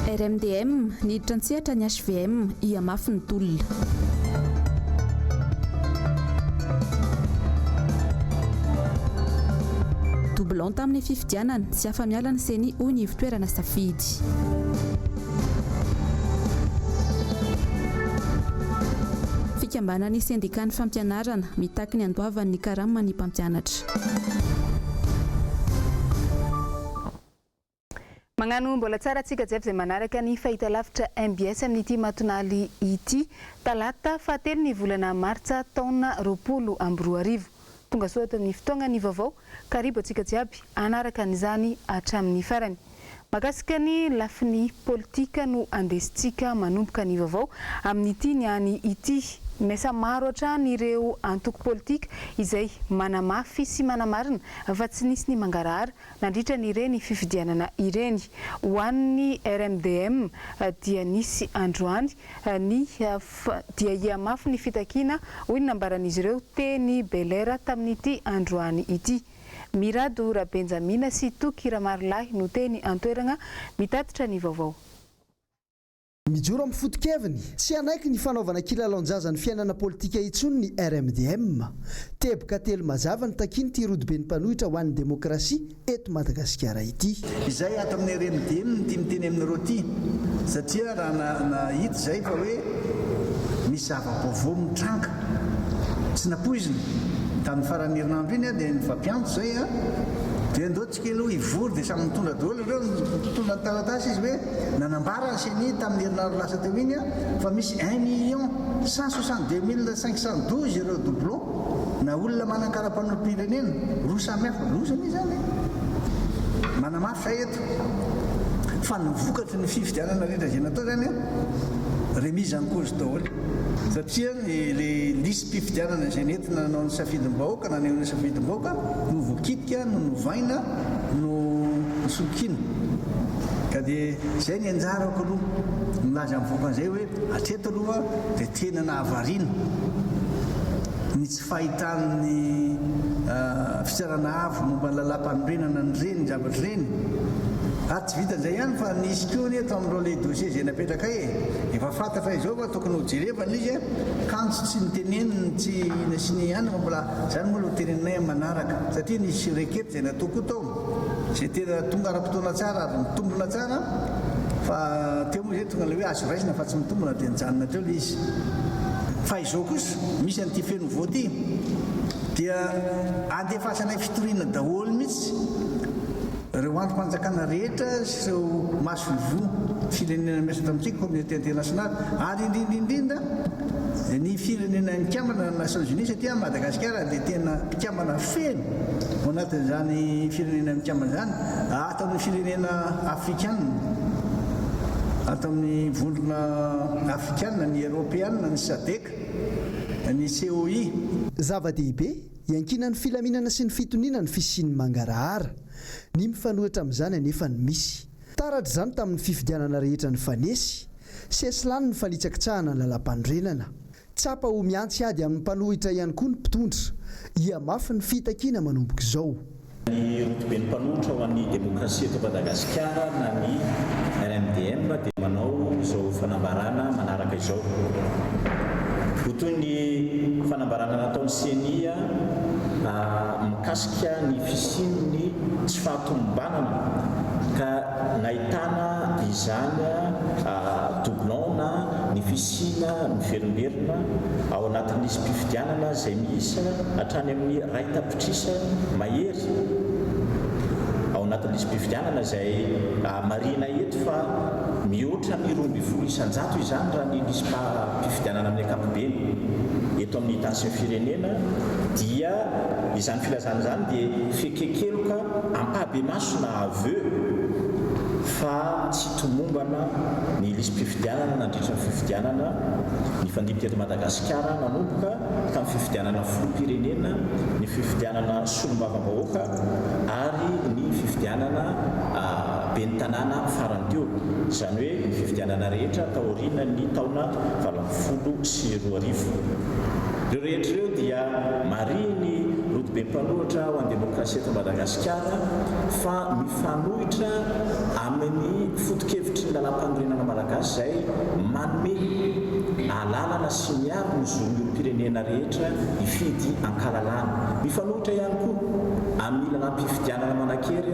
RMDM ny trantsehatra ny HVM iamafy ny tolona. Doublon tamin'ny fifidianana sy afa-miala ny seny hoy ny ivitoerana safidy. Fikambanan'ny syndicat ny fampianarana mitaky ny andoavan'ny karama ny mpampianatra. Magnano mbola tsara tsika jiaby izay manaraka ny fahitalavitra MBS amin'ity matonaly ity talata fahatelo ny volana Martsa taona 2024. Tonga soa eto amin'ny fotoana ny vaovao karibo atsika jiaby anaraka an'izany hatramin'ny farany. Mahakasika ny lafiny politika no andesintsika manomboka ny vaovao amin'ity niany ity. Mesa maro hatrany ireo antoko politika izay manamafy sy manamarina fa tsy nisy ny mangarahara nandritra ny ireny fifidianana ireny. Ho an'ny RMDM dia nisy androany dia iamafy ny fitakiana hoy ny nambaran'izy ireo teny Belera tamin'ity androany ity. Mirado Rabenjamina sy Tokira Marlahy no teny antoerana mitatitra ny vaovao. Mijoro amin'ny foto-keviny tsy anaiky ny fanaovana kilalaon-jaza ny fiainana politika intsony ny RMDM. Teboka telo mazava ny takiny ty rodobe ny mpanohitra ho an'ny demokrasia eto Madagasikara ity. Izay ato amin'ny RMDM ty miteny amin'ny roti satria raha na hita zay fa hoe misy zava-baovao mitranga tsy napoizina tamin'ny faran'ny herinandro iny dia ny fampiantso zay dia ndotsika aloha ivory dia samy mitondra daholo ireo mitondra ny taratasy izy hoe nanambara ny seny tamin'ny herinandro lasa teo iny fa misy 1,162,512 ireo doublon na olona manan-kara-panorim-pirenena roa samy hafa lozana izany manamafy zay eto fa ny vokatry ny fifidianana rehetra zay natao zany remise en cause daholo satria le lisy mpifidianana izay nentina nanao ny safidim-bahoaka na ny safidim-bahoaka no voakitika no novaina no solokina ka dia izay ny anjarako aloha milaza amin'ny voakan'izay hoe hatreto aloha dia tena nahavarina ny tsy fahitan'ny fitsarana avo momba ny lalam-panorenana ny reny ny zavatra reny tsy vitan'izay ihany fa nisy koa ny eto amin'ireo le dossier zay napetraka efa fantatra izao fa tokony ho jerevana izy kanjo tsy niteneniny tsy nasiny ihany fa mbola zany moa lo tenenay manaraka satria nisy rekety zay natoko tao zay tena tonga ara-potoana tsara ary mitombona tsara fa teo moa zay tonga le hoe azo raisina fa tsy mitombona dia nijanona teo le izy fa izao kosa misy an'ity feno voty dia andefasanay fitoriana daholo mihitsy reo androm-panjakana rehetra sy ireo masovo firenena miasa tamintsika communauté internationale ary indrindra ny firenena mikambana na Nations Unies satria Madagasikara dia tena mpikambana feno ao anatin'izany firenena mikambana zany ato amin'ny firenena afrikanina ato amin'ny vondrona afrikanina ny européanina ny SADC ny COI zava-dehibe iankina ny filaminana sy ny fitoniana ny fisian'ny mangarahara ny mifanohitra amin'izany anefa ny misy taratra izany tamin'ny fifidianana rehetra ny fanesy sesilany ny fanitsakitsahana ny lalam-panorenana tsapa ho miantsy ady amin'ny mpanohitra ihany koa ny mpitondra iamafy ny fitakiana manomboka izao. Ny rotoben'ny mpanohitra ho an'ny demokrasia eto Madagasikara na ny RMDM dia manao izao fanambarana manaraka izao. Ho toy ny fanambarana nataon'ny CNI mikasika ny fisian'ny tsy fahatombanana ka nahitana izany doublon na ny fisiana miverimberina ao anatin'isy mpifidianana izay miisa hatrany amin'ny ray tapitrisa mahery ao anatin'isy mpifidianana izay marina eto fa mihoatra ny 12 isan-jato izany raha ny nisy mpifidianana amin'ny ankapobeny eto amin'ny tansin firenena dia izany filazana zany dia fekekeloka ampabe maso na aveu fa tsy tomombana ny lisy mpifidianana nandritra ny fifidianana ny fandimika eto Madagasikara nanomboka tamin'ny fifidianana filoham-pirenena ny fifidianana solombavam-bahoaka ary ny fifidianana ben'ny tanàna farany teo izany hoe ny fifidianana rehetra taoriana ny taona 20 sy 2000 ireo rehetra ireo dia mariny rodobe mpanohitra ho an'ny demokrasia eto Madagasikara fa mifanohitra amin'ny foto-kevitry lalam-panorenana malagasy izay manome alalana sy miaro ny zon'ny olom-pirenena rehetra hifidy ankalalana. Mifanohitra ihany koa amin'ny lalam-pifidianana manan-kery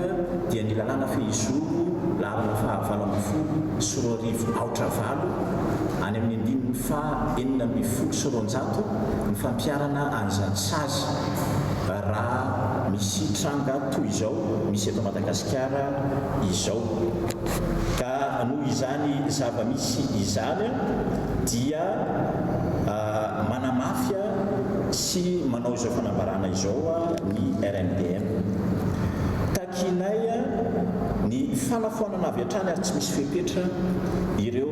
dia ny lalàna fehizoro lalana fahavalambifolo sy roa arivo aotra valo any amin'ny andininy faha-enina ambin'ny folo sy roanjato ny fampiarana an'izany sazy raha misy tranga toy izao misy eto Madagasikara izao. Ka noho izany zava-misy izany dia manamafia sy manao izao fanambarana izao ny RNDM. Takinay ny fanafoanana avy hatrany ary tsy misy fepetra ireo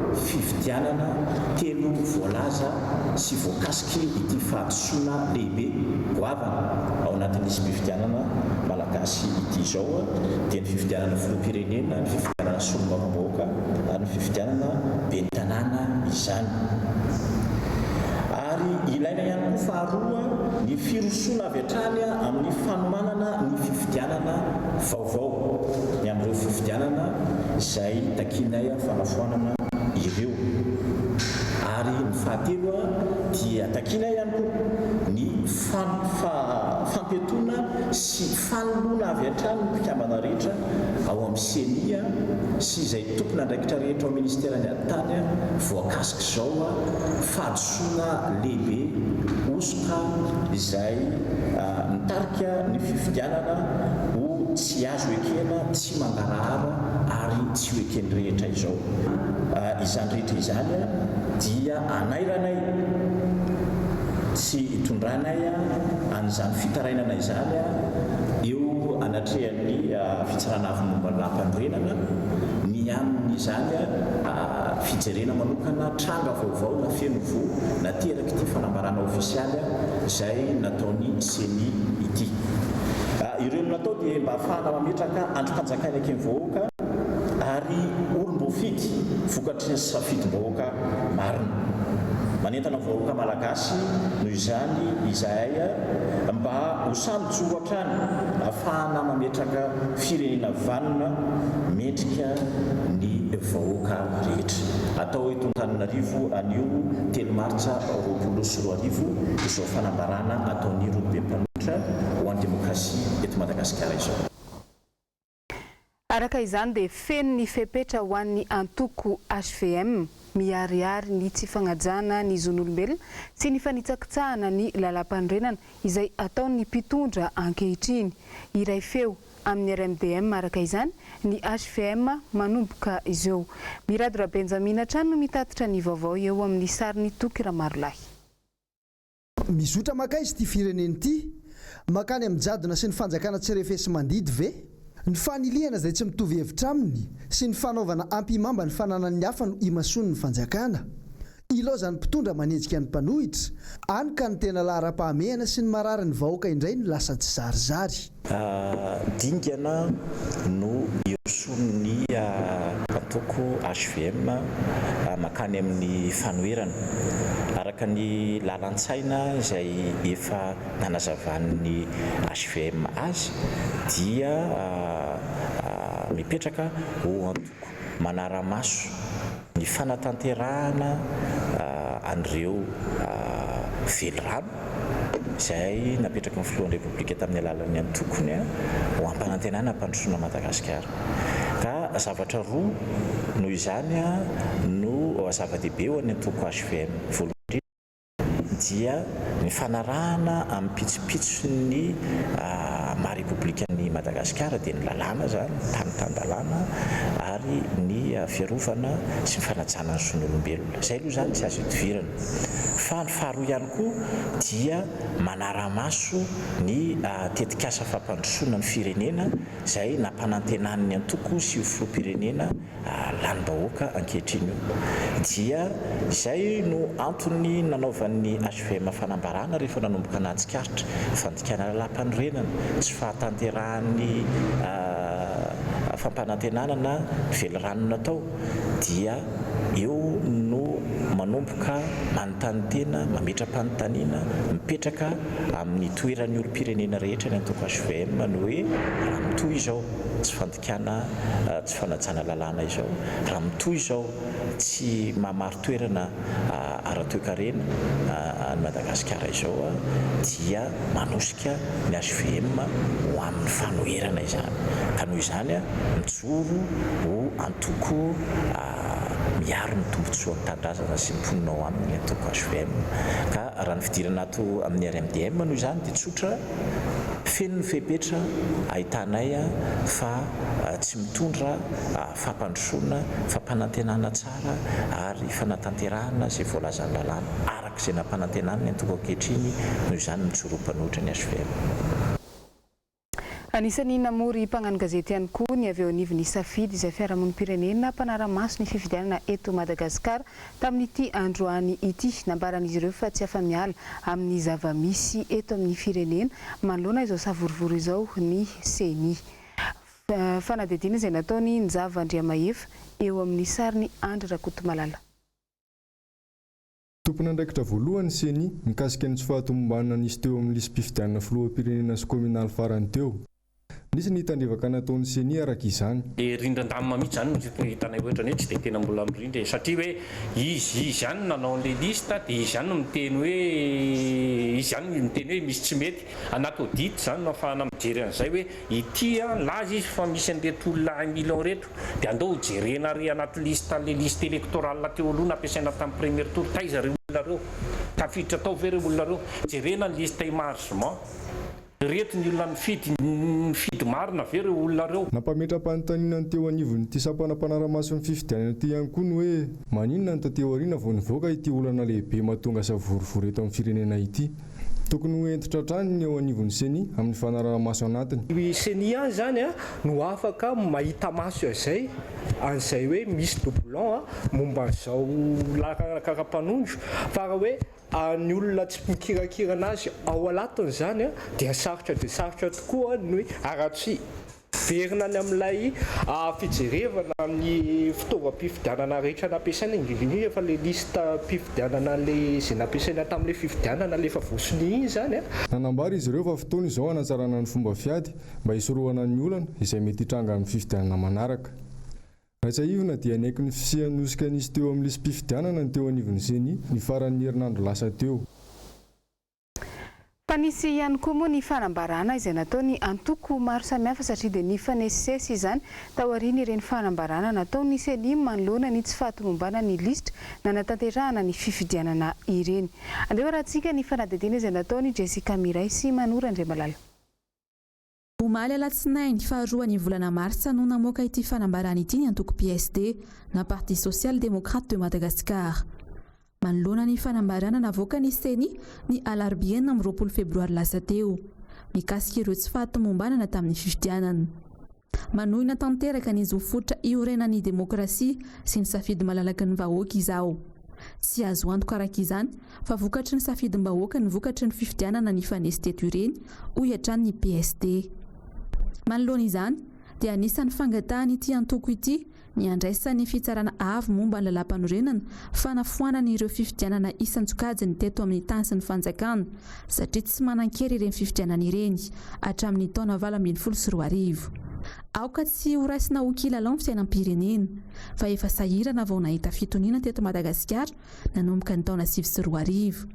fifidianana telo voalaza sy voakasiky ity fahadisoana lehibe goavana ao anatin'izy fifidianana malagasy ity izao dia ny fifidianana filoham-pirenena, ny fifidianana solombavambahoaka ary ny fifidianana ben'ny tanàna izany. Ary ilaina ihany koa faharoa ny firosoana avy hatrany amin'ny fanomanana ny fifidianana vaovao ny amin'ireo fifidianana izay takinay fanafoanana ireo. Ary ny fahatelo dia takinay ihany koa ny fampetona sy fanoloana avy hatrany ny mpikambana rehetra ao amin'ny senia sy izay tompona andraikitra rehetra ao ministerany an-tany voakasika izao fahadisoana lehibe osoka izay mitarika ny fifidianana ho tsy azo ekena, tsy mangarahara ary tsy ho ekeny rehetra izao. Izany rehetra izany dia anairanay sy hitondranay an'izany fitarainana izany eo anatrehan'ny fitsarana avy momba ny lampanorenana ny amin'izany fijerena manokana tranga vaovao na feno vo nateraky ity fanambarana ofisialy izay nataony seni ity. Ireo natao dia mba ahafahana mametraka androm-panjakana eky mivoaka ary olom-boafidy vokatry ny safidim-bahoaka marina. Manentana vahoaka malagasy noho izany izahay mba ho samy joatrany ahafahana mametraka firenena vanona mendrika ny vahoaka rehetra. Atao eto Antananarivo anio telo Martsa 2024 izao fanambarana ataon'ny olobe mpanohitra ho an'ny demokrasia eto Madagasikara izao. Araka izany dia feno ny fepetra ho an'ny antoko HVM miariary ny tsy fagnajana ny zon'olombelona sy ny fanitsakitsahana ny lalam-panorenana izay ataon'ny mpitondra ankehitriny. Iray feo amin'ny RMDM araka izany ny HVM manomboka izeo. Miradora Benjamina trano mitatitra ny vaovao eo amin'ny sariny Toky Ramarolahy. Mizotra maka izy ity fireneny ity makany amin'ny jadona sy ny fanjakana tsy refesy mandidy ve? Ny fanilihana izay tsy mitovy hevitra aminy sy ny fanaovana ampimamba ny fananan'ny hafa no imasony ny fanjakana. Ilaozany mpitondra manenjika ny mpanohitra, any ka ny tena lahara-pahamehana sy ny marary ny vahoaka indray no lasa tsy zarizary. Dingana no ioson'ny antoko HVM makany amin'ny fanoherana. Araka ny lalan-tsaina izay efa nanazavan'ny HVM azy dia mipetraka ho antoko manara-maso ny fanatanterahana an'ireo velorano izay napetraka ny filohan'ny repoblika tamin'ny alalan'ny antokony ho ampanantenana mpandrosoana Madagasikara. Ka zavatra roa noho izany no zava-dehibe ho an'ny antoko HVM. Voalohany dia ny fanarahana amin'ny pitsopitsony maharepoblikan'ny Madagasikara dia ny lalàna zany, tany-tany-dalàna ary ny fiarovana sy ny fanajana ny zon'olombelona. Izay aloha zany tsy azo idivirana. Fa ny faharoa ihany koa dia manara-maso ny tetikasa fampandrosoana ny firenena izay nampanantenan'ny antoko sy filoham-pirenena lanim-bahoaka ankehitriny io. Dia izay no antony nanaovan'ny HVM fanambarana rehefa nanomboka nahatsikaritra fandikana lalam-panorenana sy fahatanterahany fampanantenana velorano natao dia eo no manomboka manontany tena mametra-panontaniana mipetraka amin'ny toeran'ny olom-pirenena rehetra ny antoko HVM no hoe raha mitohy izao tsy fandikana tsy fanajana lalàna izao raha mitoy izao tsy mahamaro toerana ara-toekarena ny Madagasikara izao dia manosika ny HVM ho amin'ny fanoherana izany ka noho izany mijoro ho antoko miaro ny tombotsoan'ny tanindrazana sy ny mponina ao aminy antoko HVM ka raha ny fidirana ato amin'ny RMDM noho izany dia tsotra feno ny fepetra ahitanay fa tsy mitondra fampandrosoana fampanantenana tsara ary fanatanterahana izay voalazan'ny lalàna araka izay nampanantenana ny antoko ankehitriny noho izany mijoro-panohitra ny HVM. Anisan'ny namory mpagnano gazety ihany koa ny avy eo anivon'ny safidy izay fiarahamonim-pirenena mpanara-maso ny fifidianana eto Madagasikara tamin'ity androany ity nambaran'izy ireo fa tsy afa-miala amin'ny zava-misy eto amin'ny firenena manoloana izao savorivory izao ny CENI. Fanadidina izay nataony Njava Andriamahefa eo amin'ny sariny Andry Rakotomalala. Tompona andraikitra voalohany CENI mikasika ny tsy fahatomombanana nisy teo amin'ny lisy mpifidianana filoham-pirenena sy kominaly farany teo. Nisy ny tandrevaka nataon'ny CENI araka izany. Rindran-damina mihitsy zany hitanay ohatra ny hoe tsy dia tena mbola mirindra satria hoe izy ihany nanao an'ilay lista dia izy ihany no miteny hoe izy ihany no miteny hoe misy tsy mety anaty audit zany no ahafahana mijery an'izay hoe ity laza izy fa misy an'ireto olona 1 million reto dia andao jerena ary anaty lista le liste électorale teo aloha nampiasaina tamin'ny premier tour taiza ireo olona reo tafiditra tao ve ireo olona reo jerena ny liste émargement reto ny olona mifidy marina ve ireo olona reo. Nampametra-panontaniana ny teo anivon'ity sampana mpanara-maso ny fifidianana ity ihany koa ny hoe maninona ny tateo aoriana vao nivoaka ity olana lehibe mahatonga savorivory eto amin'ny firenena ity. Tokony ho entitra hatrany ny eo anivon'ny CENI amin'ny fanarahamaso anatiny. CENI zany no afaka mahita maso izay an'izay hoe misy doublon momba an'izao karapanondro fa raha hoe ny olona tsy mikirakira anazy ao alatiny zany dia sarotra tokoa ny hoe aratsy verina ny amin'ilay fijerevana amin'ny fitaovam-pifidianana rehetra nampiasaina indrindra efa le lista mpifidianana izay nampiasaina tamin'ilay fifidianana lefa vosony iny zany nanambara izy ireo fa fotoana izao hanantsarana ny fomba fiady mba hisorohana ny olana izay mety hitranga amin'ny fifidianana manaraka. Raha ivona dia naiky ny fisianosika nisy teo amin'ny lisy mpifidianana ny teo anivon'ny CENI ny faran'ny herinandro lasa teo. Fa nisy ihany koa moa ny fanambarana izay nataony antoko maro samihafa satria dia nifanesisesy izany tao aoriana ireny fanambarana nataony CENI manoloana ny tsy fahatomombana ny listra nanatanterahana ny fifidianana ireny. Andeo rahantsika ny fanadidina izay nataony Jessica Miray sy Manora Andriamalala. Omaly alatsinainy faharoan'ny volana Martsa no namoaka ity fanambarana ity ny antoko PSD na Parti Social-Démocrate de Madagascar. Manoloana ny fanambarana navoaka ny CENI ny alarbiena amin'ny 20 febroary lasa teo mikasika ireo tsy fahatomombanana tamin'ny fifidianana. Manohina tanteraka ny zo fototra iorenan'ny demokrasia sy ny safidy malalaka ny vahoaka izao. Tsy azo antoka araka izany fa vokatry ny safidim-bahoaka ny vokatry ny fifidianana ny fanesy teto ireny hoy hatrany ny PSD. Manoloana izany dia anisan'ny fangatahany ity antoko ity ny andraisan'ny fitsarana avo momba ny lalam-panorenana fanafoanana ireo fifidianana isan-tsokajiny teto amin'ny tany sy ny fanjakana satria tsy manan-kery ireny fifidianana ireny hatramin'ny taona 2024. Aoka tsy ho raisina ho kilalao ny fiainam-pirenena fa efa sahirana vao nahita fitoniana teto Madagasikara nanomboka ny taona 2024.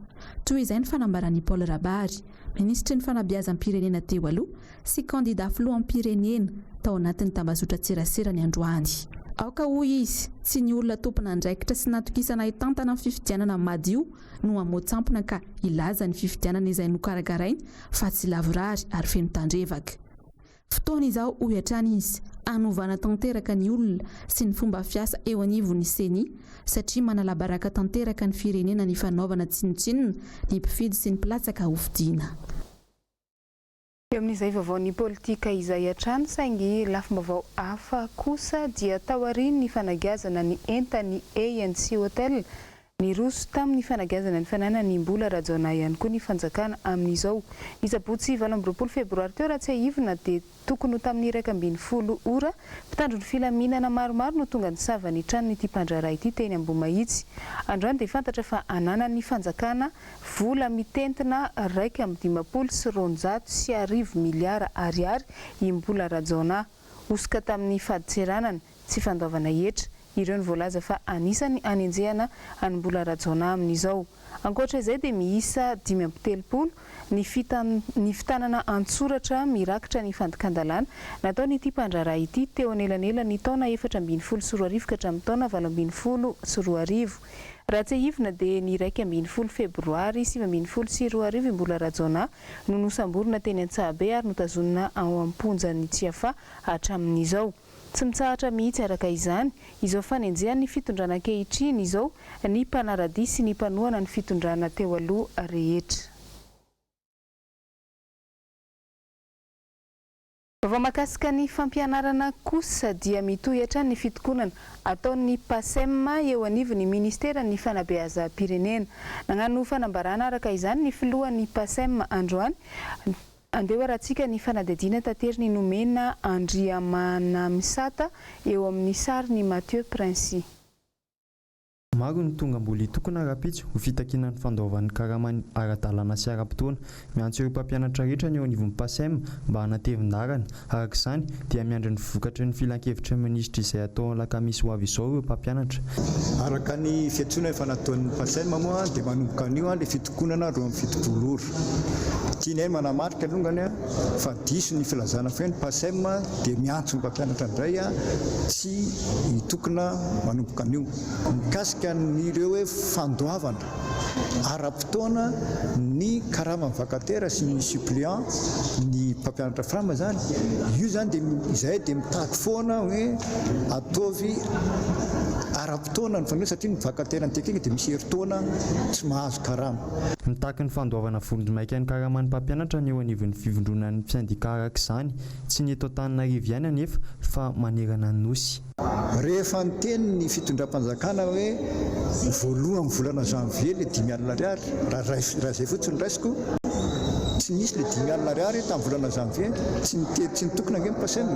Toy izay ny fanambaran'i Paul Rabary, ministry ny fanabeazam-pirenena teo aloha sy kandida filoham-pirenena tao anatin'ny tambazotra tserasera ny androany. Aoka hoy izy, tsy ny olona tompona andraikitra sy natokisana hitantana amin'ny fifidianana madio no hamoatsampona ka ilaza ny fifidianana izay nokarakarainy fa tsy lavorary ary feno tandrevaka. Fotoana izao hoy hatrany izy, anovana tanteraka ny olona sy ny fomba fiasa eo anivon'ny CENI satria manalabaraka tanteraka ny firenena ny fanaovana tsinotsinona ny mpifidy sy ny mpilatsaka hofidiana. Eo amin'izay vaovao ny politika izay hatrany saingy lafim-baovao hafa kosa dia tao aoriana ny fanagazana ny entany ANC Hotel ny roso tamin'ny fanagazana ny fananany mbola rajona ihany koa ny fanjakana amin'izao isabotsy 20 febroary teo raha tsy aivina dia tokony tamin'ny 1:20 ora mpitandro ny filaminana maromaro no tonga nisava ny trano n'ity mpandraharaha ity teny Ambomahitsy. Androany dia fantatra fa ananan'ny fanjakana vola mitentina 2,20 sy 900 miliara ariary imbola rajona osika tamin'ny faditseranana tsy fandaovana hetra. Ireo ny voalaza fa anisany anenjehana anymbola rajaona amin'izao. Ankoatra izay dia miisa 5 ny fitanana antsoratra mirakitra ny fandikan-dalàna nataon'ity mpandraharaha ity teo anelanela ny taona 4ambinifolo ka hatramin'ny taona 2012. Raha tsy hivina dia ny 1ambinifolo febroary 2012 mbola rajaona no nosamborina teny Antsahabe ary notazonina ao am-ponjan'ny Tsiafa hatramin'izao. Tsy mitsahatra mihitsy araka izany, izao fanenjehan'ny fitondrana ankehitriny izao ny mpanarady sy ny mpanohana ny fitondrana teo aloha rehetra. Vaovao mahakasika ny fampianarana kosa dia mitohatra ny fitokonana ataon'ny PASEM eo anivon'ny ministeran'ny fanabeazam-pirenena. Nagnano fanambarana araka izany ny filohan'ny PASEM androany. Andeha rahantsika ny fanadihadiana tateriny nomena Andriamana Misata eo amin'ny sary ny Mathieu Princy. Maro ny tonga mbola hitokona rapitso ho fitakinan'ny fandaovan'ny karamany ara-dalàna sy ara-potoana miantso ireo mpampianatra rehetra ny eo anivon'ny PASEM mba hanatevin-darana. Araka izany dia miandry ny vokatry ny filan-kevitra minisitra izay atao alakamisy ho avy izao ireo mpampianatra. Araka ny fiantsoana efa nataon'ny PASEM moa dia manomboka an'io le fitokonana roa amin'ny fitopolo ora. Tianay manamarika alongany fa diso ny filazana fa ny PASEM dia miantso ny mpampianatra indray tsy hitokona manomboka an'io. Mikasika n'ireo hoe fandoavana ara-potoana ny karama vakatera sy ny suppléant ny mpampianatra frama zany. Io zany dia izay dia mitaky foana hoe ataovy ara-potoana ny fanao satria ny vakatera ny teknika dia misy herintaona tsy mahazo karama. Mitaky ny fandoavana vondromaika ny karaman'ny mpampianatra ny eo anivon'ny fivondronan'ny syndika araka izany tsy ny eto Antananarivo ihany anefa fa manerana ny nosy. Rehefa ny teny ny fitondram-panjakana hoe voalohany volana janvier le 5,000 ariary raha izay fotsiny raisiko tsy nisy le 5,000 ariary tamin'ny volana janvier tsy nitokona nge PASEM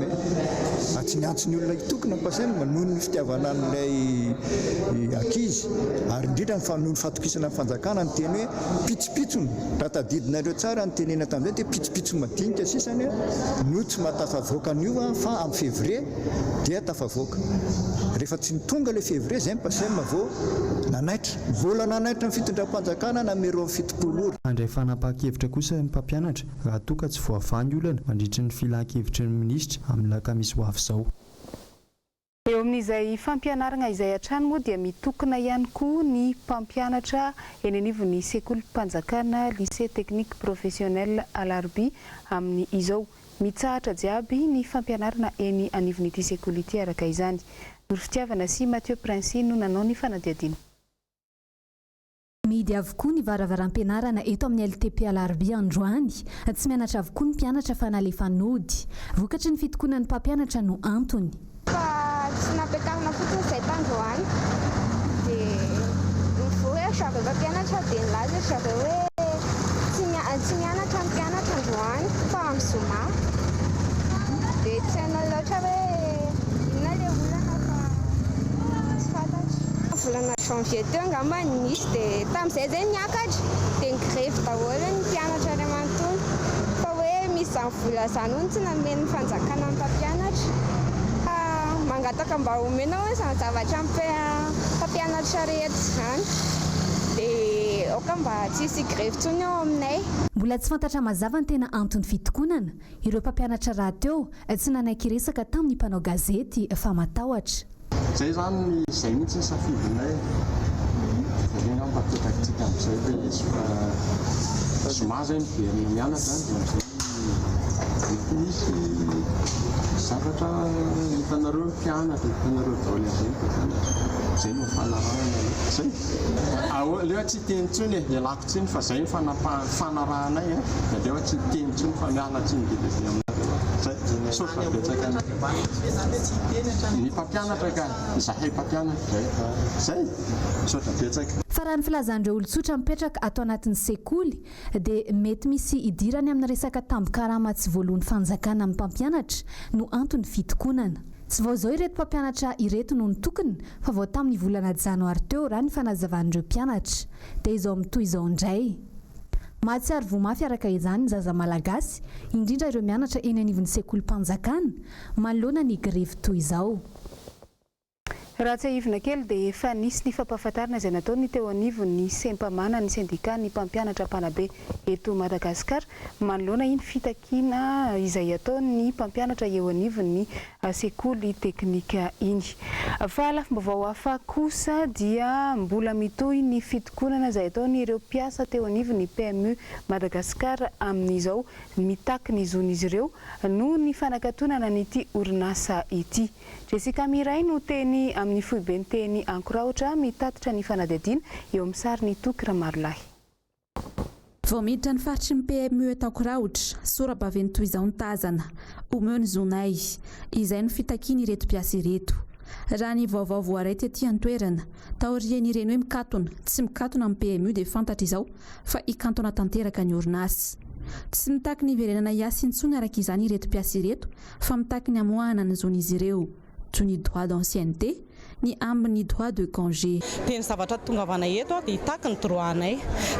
tsy niantso ny olona hitokona PASEM noho ny fitiavana n'ilay ankizy ary indrindra noho ny fahatokisana ny fanjakana ny teny hoe pitsopitsony raha tadidinareo tsara ny tenena tamin'izay dia pitsopitso madinika sisany no tsy matafavoaka an'io fa amin'ny février dia tafavoaka. Rehefa tsy nitonga le février zay ny PASEM vao nanaitra mbola nanaitra ny fitondram-panjakana namereo amin'ny fitopolo ora. Andray fanapa-kevitra kosa ny mpampianatra raha toa ka tsy voafany olana mandritra ny filan-kevitry ny minisitra amin'ny lakamisy ho avy izao. Eo amin'izay fampianarana izay hatrany moa dia mitokona ihany koa ny mpampianatra eny anivon'ny sekoly mpanjakana lycée technique professionnel Alarby amin'ny izao. Mitsahatra jiaby ny fampianarana eny anivon'ity sekoly ity araka izany. Norofitiavana sy Mathieu Princy no nanao ny fanadihadiana. Midy avokoa ny varavaram-pianarana eto amin'ny LTP Alarby androany. Tsy mianatra avokoa ny mpianatra fa nalefanody. Vokatry ny fitokonan'ny mpampianatra no antony. Fa tsy napetarina fotsiny izay tandroany dia nivory zareo mpampianatra dia nilaza zareo hoe tsy mianatra ny mpianatra androany fa amin'ny zoma. Dia tsy hainao loatra hoe inona ilay olana fa tsy fantatro. Volana janvier teo angamba nisy dia tamin'izay zay niakatra dia nigrevy daholo ny mpianatra any amanontolo fa hoe misy izany vola izany hono tsy namen'ny fanjakana ny mpampianatra. Mangataka mba omena hoe izany zavatra mpampianatra rehetra izany dia oka mba tsisy grevy intsony ao aminay. Mbola tsy fantatra mazava ny tena antony fitokonana. Ireo mpampianatra raha teo tsy nanaiky resaka tamin'ny mpanao gazety fa matahotra. Zay zany izay mihitsy ny safidinay zay ngamba petakitsika amin'izay hoe izy fa zoma zay miverina mianatra dia misy zavatra hitanareo mpianatra hitanareo daoly zay no fanarahana zay aleoa tsy teny intsony ialako tsiny fa zay fanarahanay aleoa tsy teny intsony fa miala tsiny dia aminay sotra betsaka ny mpampianatra ka zahay mpampianatra zay sotra betsaka. Fa raha ny filazan'ireo olon-tsotra mipetraka atao anatin'ny sekoly dia mety misy idirany amin'ny resaka tambo-karama tsy voalohan'ny fanjakana amin'ny mpampianatra no antony fitokonana. Tsy vao izao ireto mpampianatra ireto no nitokona fa vao tamin'ny volana janoary teo raha ny fanazavan'ireo mpianatra dia izao mitoy izao indray. mahatsiaro vomafy araka izany ny zaza malagasy indrindra ireo mianatra eny anivon'ny sekolim-panjakana manoloana ny grevy toy izao. Raha tsy ahivina kely dia efa nisy ny fampahafantarana izay nataony teo anivon'ny sempamana ny sendika ny mpampianatra mpanabe eto Madagasikara manoloana iny fitakiana izay ataony mpampianatra eo anivon'ny sekoly teknika iny. Fa lafim-baovao hafa kosa dia mbola mitohy ny fitokonana izay ataony ireo mpiasa teo anivon'ny PMU Madagasikara amin'izao mitakiny zon'izy ireo noho ny fanakatonana n'ity orinasa ity. Jessica Miray no teny amin'ny foibeny teny ankoraotra mitatitra ny fanadihadiana eo amin'ny sariny Toky Ramarolahy. Vao miditra ny faritry ny PMU eto Ankoraotra, sora-baventy toy izao ny tazana, omeo ny zonay, izay no fitakiana ireto mpiasa ireto. Raha ny vaovao voaray tetỳ an-toerana, taorian'ireny hoe mikatona, tsy mikatona amin'ny PMU dia fantatra izao fa ikantona tanteraka ny orinasa. Tsy mitaky ny iverenana iasy intsony araka izany ireto mpiasa ireto, fa mitaky ny amoahana ny zon'izy ireo, toy ny droit d'ancienneté, ny ambiny droit de congé. Teny zavatra tongavana eto dia hitaky ny droit-nay.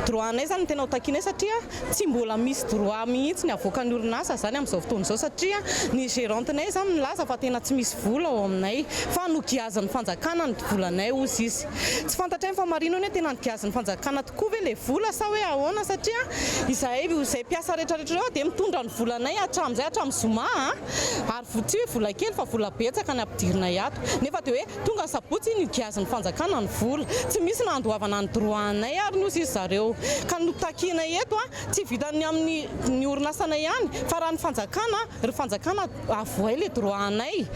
Droit-nay zany tena ho takinay satria tsy mbola misy droit mihitsy ny avoakan'ny orinasa zany amin'izao fotoana izao satria ny gérantenay zany milaza fa tena tsy misy vola ao aminay fa nogiazan'ny fanjakana ny volanay ozy izy. Tsy fantatray fa marino hoe tena nogiazan'ny fanjakana tokoa ve le vola sa hoe ahoana satria izay mpiasa rehetrarehetra eo dia mitondra ny volanay hatramin'izay hatramin'ny zoma ary tsy hoe vola kely fa vola betsaka ny ampidirinay ato nefa dia hoe tonga sabotsy ny giazan'ny fanjakana ny vola tsy misy nandoavana ny droit-nay ary nozy izy zareo ka notakina eto tsy vitany amin'ny orinasanay ihany fa raha ny fanjakana avoay le droit-nay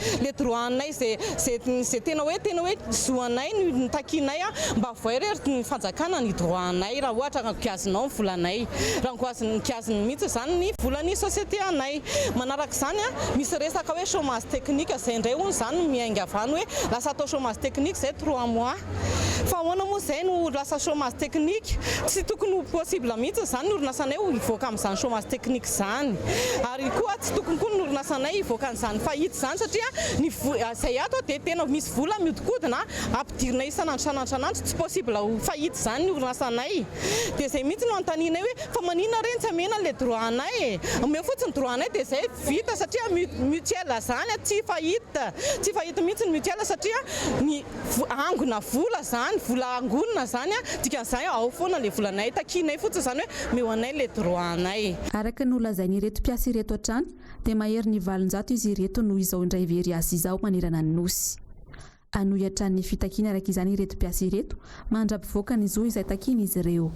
zay tena hoe zoanay ny takinay mba avoay rery ny fanjakana ny droit-nay raha ohatra giazinao ny volanay raha giaziny mihitsy zany ny volan'ny société anay. Manaraka zany misy resaka hoe chômage technique zay indray hono zany miainga avany hoe lasa atao chômage technique zay 3 mois fa ahoana moa zay no lasa chômage technique tsy tokony ho possible mihitsy zany ny orinasanay ho hivoaka amin'izany chômage technique zany ary koa tsy tokony koa ny orinasanay hivoaka an'izany fahity zany satria zay ato dia tena misy vola miodikodina ampidirina isanandro tsy possible ho fahity zany ny orinasanay dia zay mihitsy no antaninay hoe fa manina reny tsy amena le droit-nay omeo fotsiny droit-nay dia zay vita satria mutuelle zany tsy fahita mihitsy ny mutuelle satria ny angona vola zany vola angonina zany dikan'izay ao foana le volanay takinay fotsiny zany hoe mehoanay le droit-nay. Araka ny olazainy ireto mpiasa ireto hatrany dia mahery ny valonjato izy ireto noho izao indray very azy izao manerana ny nosy. Anohy hatrany fitakiana araka izany ireto mpiasa ireto mandrapivoaka ny zo izay takiana izy ireo.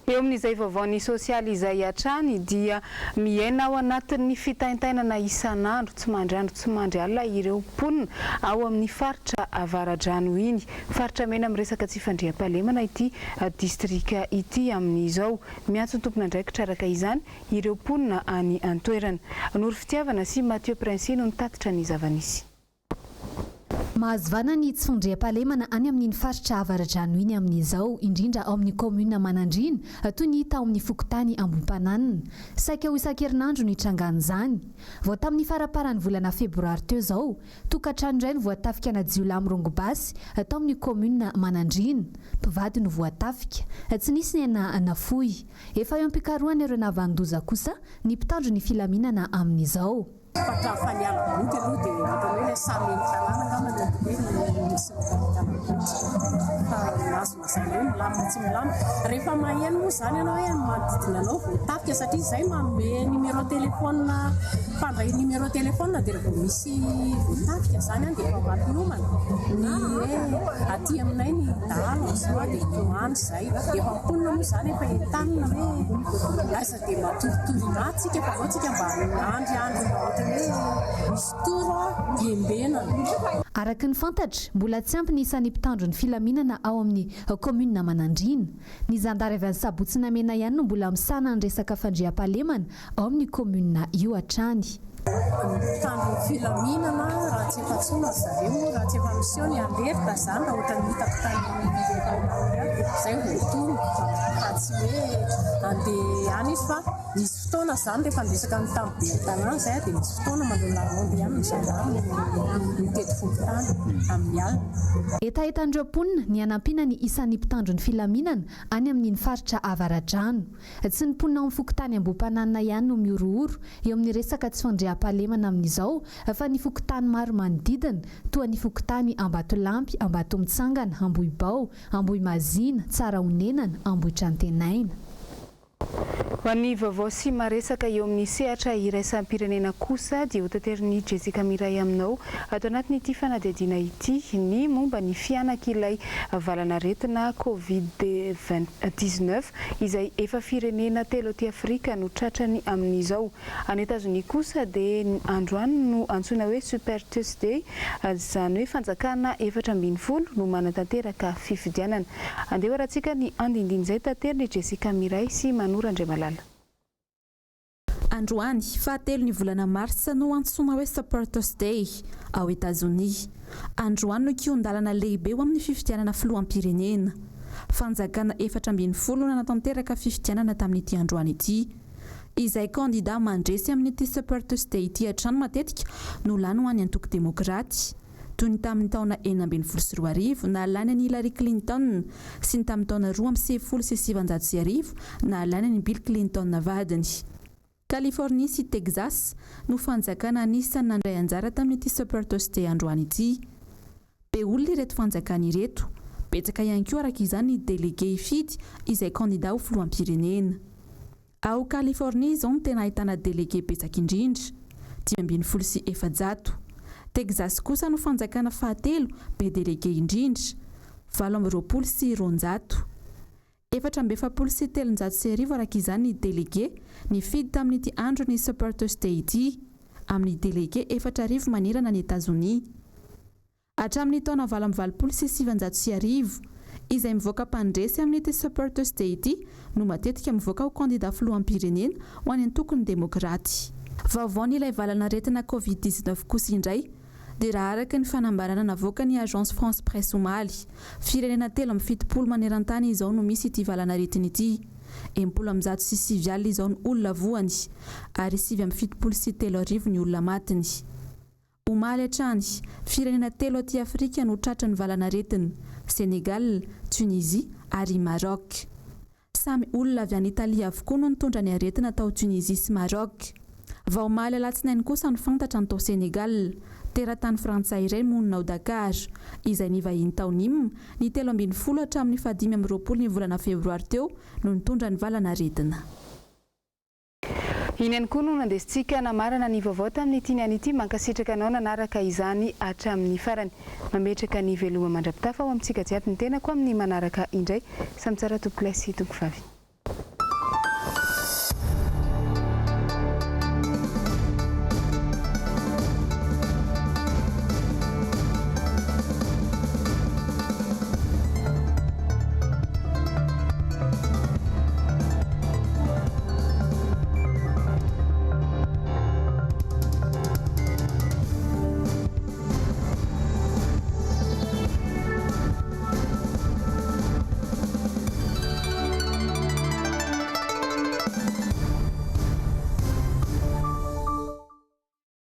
Eo amin'izay vaovaony sosialy izay hatrany dia miaina ao anatin'ny fitaintainana isan'andro tsy mandry andro tsy mandry alina ireo mponina ao amin'ny faritra Avaradrano iny. Faritra mena amin'ny resaka tsy fandriam-pahalemana ity distrika ity amin'izao miantso ny tompon'andraikitra araka izany ireo mponina any an-toerana. Noro fitiavana sy Mathieu Princino ny tatitra ny zavanisy. Mahazivana ny tsy fandriam-pahalemana any amin'iny faritra Avaradrano iny amin'izao indrindra ao amin'ny commune Manandrina toy ny hita ao amin'ny Fokotany Ambompananina. Saika ho isan-kerinandro ny trangan'izany. Vao tamin'ny faraparan'ny volana febroary teo izao tokantrano iray no voatafika na jiolamo Rongobasy atao amin'ny commune Manandrina. Mpivady no voatafika tsy nisy ny nafoy. Efa eo am-pikarohana ireo navandoza kosa ny mpitandro ny filaminana amin'izao. Patra faniala boty aloha dia atao hoe samy tanàna ngamba ny hoe misy nazonazana hoe milamina tsy milamina rehefa maheno moa zany ianao hoe manodidina anao voatafika satria izay manome numéro téléphone mpandray numéro téléphone dia rehefa misy voatafika zany dia efa mampinomana ny hoe aty aminay ny dala zao dia tomany izay efa mponina moa zany efa entanina hoe aza dia matoritory matsika fa vaotsika mba andry misy toro diembena. Araka ny fantatra mbola tsy ampy ny isan'ny mpitandro ny filaminana ao amin'ny commune Manandrina. Ny zandary avy any Sabotsy namena ihany no mbola misana ny resaka fandriam-pahalemana ao amin'ny commune io hatrany. Mpitandro filaminana raha tsy efa tsona zareo raha tsy efa misy ny alerta zany raha ohatra ny hitako tany zay voatono fa tsy hoe andeha any izy fa misy fotoana zany rehefa andesaka ny tambe tanàna zay dia misy fotoana mandeha larondy ihany misandrany mitety fokontany amin'ny alina. Etaetan'ireo mponina ny hanampiana ny isan'ny mpitandron'ny filaminana any amin'iny faritra Avaradrano. Tsy ny mponina amin'ny fokontany Ambohipananina ihany no miorooro eo amin'ny resaka tsy fandriam-pahalemana amin'izao fa ny fokontany maro manodidina toa ny fokontany Ambatolampy, Ambatomitsangana, Ambohibao, Ambohimazina, Tsaraonenana, Ambohitrantenaina. Ho an'ny vaovao sy maresaka eo amin'ny sehatra iraisam-pirenena kosa dia ho tanteriny Jessica Miray aminao ato anatin'ity fanadihadiana ity ny momba ny fianak'ilay valanaretina Covid-19 izay efa firenena telo aty Afrika no tratrany amin'izao. Any Etazonia kosa dia androany no antsoina hoe Super Tuesday, izany hoe fanjakana 4/20 no manatanteraka fifidianana. Andeha horantsika ny andindiny izay tanteriny Jessica Miray sy Manora Andriamalala. Androany, fahatelo ny volana Martsa no antsoina hoe Super Tuesday ao Etazonia. Androany no kiondalana lehibe ho amin'ny fifidianana filoham-pirenena. Fanjakana 4/20 no nanatanteraka fifidianana tamin'ity androany ity. Izay kandida mandresy amin'ity Super Tuesday ity hatrany matetika no lany ho any antoko demokraty. Toy ny tamin'ny taona 2024 na lany any Hillary Clinton sy ny tamin'ny taona 2017 na lany any Bill Clinton na vadiny. Californie sy Texas no fanjakana anisan'ny nandray anjara tamin'ity Super Tuesday androany ity. Be olona ireto fanjakana ireto, betsaka ihany koa araka izany ny délégué hifidy izay kandida ho filoham-pirenena. Ao Californie izao no tena ahitana délégué betsaka indrindra, 540. Texas kosa no fanjakana fahatelo be délégué indrindra, 220. 440 araka izany ny délégué nifidy tamin'ity andro ny Super Tuesday ity, amin'ny délégué 4,000 manerana ny Etazonia. Hatramin'ny taona 730 izay mivoaka mpandresy amin'ity Super Tuesday ity no matetika mivoaka ho kandida filoham-pirenena ho any antokony demokraty. Vaovao ilay valanaretina Covid-19 kosa indray dia raha araka ny fanambarana navoaka ny Agence France Presse Somaly, firenena 7 maneran-tany izao no misy ity valanaretina ity. 709 izao ny olona voany ary 773 ny olona matiny. Omaly hatrany, firenena 3 aty Afrika no tratrany valanaretina: Senegal, Tunisie ary Maroc. Samy olona avy any Italia avokoa no nitondra ny aretina tao Tunisie sy Maroc. Vaomaly alatsinainy kosa ny fantatra ny tao Senegal, teratany frantsay iray monina ao Dakar, izay nivahiny tao Nîmes ny 13 hatramin'ny 15 ny volana febroary teo no nitondra ny valanaretina. Iny ihany koa no nandesitsika namarana ny vaovao tamin'ity niany ity, mankasitraka anao nanaraka izany hatramin'ny farany. Mametraka ny veloma mandrapitafa ho amintsika jiaby ny tena koa amin'ny manaraka indray. Samy tsara tompo lay sy tompo vavy.